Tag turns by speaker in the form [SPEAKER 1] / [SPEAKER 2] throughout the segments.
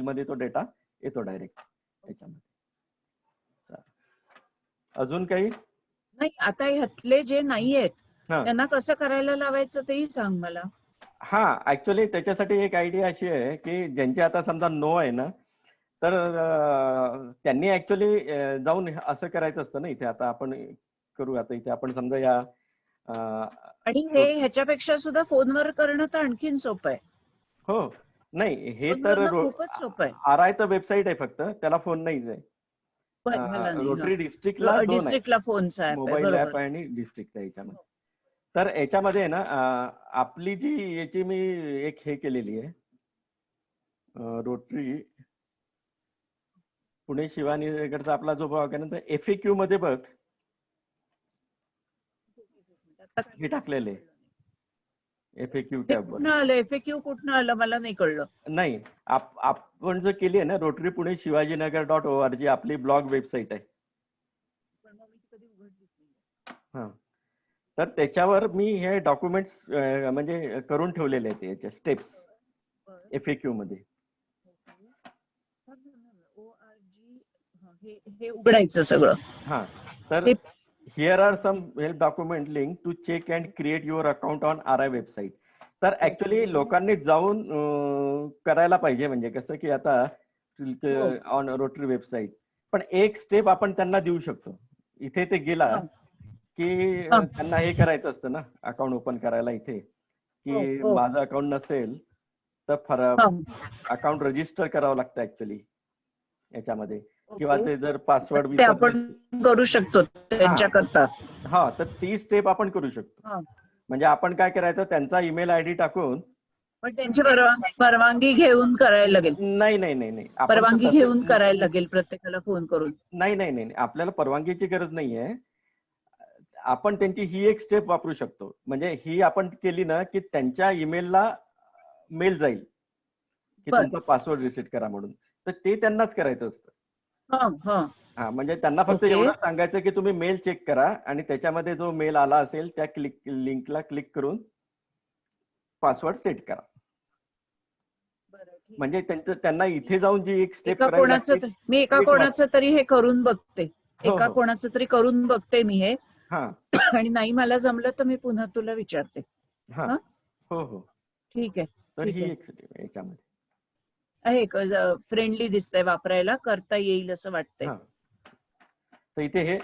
[SPEAKER 1] मध्ये तो डेटा येतो डायरेक्ट याच्यामध्ये. अजून काही
[SPEAKER 2] नाही, आता ह्यातले जे नाही आहेत
[SPEAKER 1] हा
[SPEAKER 2] त्यांना कसं करायला लावायचं तेही सांग मला.
[SPEAKER 1] हा ऍक्च्युअली त्याच्यासाठी एक आयडिया अशी आहे की ज्यांचे आता समजा नो आहे ना, तर त्यांनी ऍक्च्युअली जाऊन असं करायचं असतं ना. इथे आता आपण करू, आता इथे आपण समजा या
[SPEAKER 2] आणि हे ह्याच्यापेक्षा सुद्धा फोनवर करणं तर आणखीन सोपं आहे.
[SPEAKER 1] हो नाही, हे तर
[SPEAKER 2] फोनवरनं खूपच सोपं आहे.
[SPEAKER 1] आरआयचं वेबसाईट आहे, फक्त त्याला फोन नाहीच आहे.
[SPEAKER 2] ह्याला नाही,
[SPEAKER 1] रोटरी डिस्ट्रिक्टला दोन आहे,
[SPEAKER 2] डिस्ट्रिक्टला फोनचा ऍप आहे,
[SPEAKER 1] मोबाईल
[SPEAKER 2] बरोबर.
[SPEAKER 1] ऍप आणि डिस्ट्रिक्ट आहे याच्यामध्ये. तर याच्यामध्ये आहे ना, आपली जी याची मी एक हे केलेली आहे, रोटरी पुणे शिवाजीनगरचा आपला जो भाग आहे ना, FAQ मध्ये बघ हे टाकलेले FAQ टॅब वर.
[SPEAKER 2] कुठनं आलं FAQ, कुठनं आलं मला नाही कळलं.
[SPEAKER 1] नाही, आपण जर केली आहे ना, रोटरी पुणे शिवाजीनगर.org आपली ब्लॉग वेबसाईट आहे. हा, तर त्याच्यावर मी हे डॉक्युमेंट्स म्हणजे करून ठेवलेले आहेत, याचे स्टेप्स FAQ मध्ये.
[SPEAKER 2] हे उघडायचं सगळं.
[SPEAKER 1] हा, तर here are some help document link to check and create your account on RI website. तर ऍक्च्युअली लोकांनी जाऊन करायला पाहिजे, म्हणजे कसं की आता ऑन रोटरी वेबसाईट. पण एक स्टेप आपण त्यांना देऊ शकतो. इथे ते गेला की त्यांना हे करायचं असतं ना, अकाउंट ओपन करायला इथे, की माझं अकाउंट नसेल तर अकाउंट रजिस्टर करावं लागतं ऍक्च्युअली याच्यामध्ये, किंवा ते जर पासवर्ड
[SPEAKER 2] ते आपण करू शकतो त्यांच्याकरता.
[SPEAKER 1] हा, तर ती स्टेप आपण करू शकतो. म्हणजे आपण काय करायचं, त्यांचा ईमेल ID टाकून.
[SPEAKER 2] पण त्यांची परवानगी घेऊन करायला लागेल.
[SPEAKER 1] नाही नाही नाही नाही,
[SPEAKER 2] परवानगी घेऊन करायला लागेल प्रत्येकाला फोन करून.
[SPEAKER 1] नाही नाही नाही, आपल्याला परवानगीची गरज नाहीये. आपण त्यांची ही एक स्टेप वापरू शकतो. म्हणजे ही आपण केली ना की त्यांच्या ईमेलला मेल जाईल की तुमचा पासवर्ड रिसेट करा म्हणून. तर ते त्यांनाच करायचं असतं. हा, म्हणजे त्यांना फक्त एवढं सांगायचं की तुम्ही मेल चेक करा आणि त्याच्यामध्ये जो मेल आला असेल त्या लिंकला क्लिक करून पासवर्ड सेट करा. म्हणजे त्यांना इथे जाऊन जी एक स्टेप करायला लागते.
[SPEAKER 2] मी एका कोणाचं तरी हे करून बघते, एका कोणाचं तरी करून बघते मी हे. आणि नाही मला जमलं तर मी पुन्हा तुला विचारते.
[SPEAKER 1] हो हो,
[SPEAKER 2] ठीक आहे.
[SPEAKER 1] तर ही एक स्टेप याच्यामध्ये
[SPEAKER 2] आहे, फ्रेंडली दिसतंय, वापरायला करता येईल असं वाटतंय.
[SPEAKER 1] तर इथे हे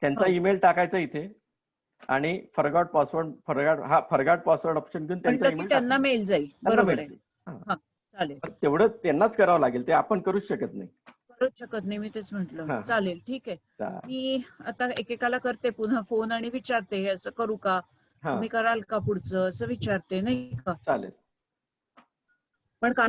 [SPEAKER 1] त्यांचा ईमेल टाकायचा इथे आणि फॉरगॉट पासवर्ड ऑप्शन घेऊन त्यांचा ईमेल
[SPEAKER 2] त्यांना मेल जाईल. बरोबर आहे. चालेल,
[SPEAKER 1] तेवढं त्यांनाच करावं लागेल, ते आपण करूच शकत नाही.
[SPEAKER 2] मी तेच म्हटलं. चालेल, ठीक आहे. मी आता एकेकाला करते पुन्हा फोन आणि विचारते हे असं करू का, तुम्ही कराल का पुढचं, असं विचारते, नाही का?
[SPEAKER 1] चालेल.
[SPEAKER 2] पण काही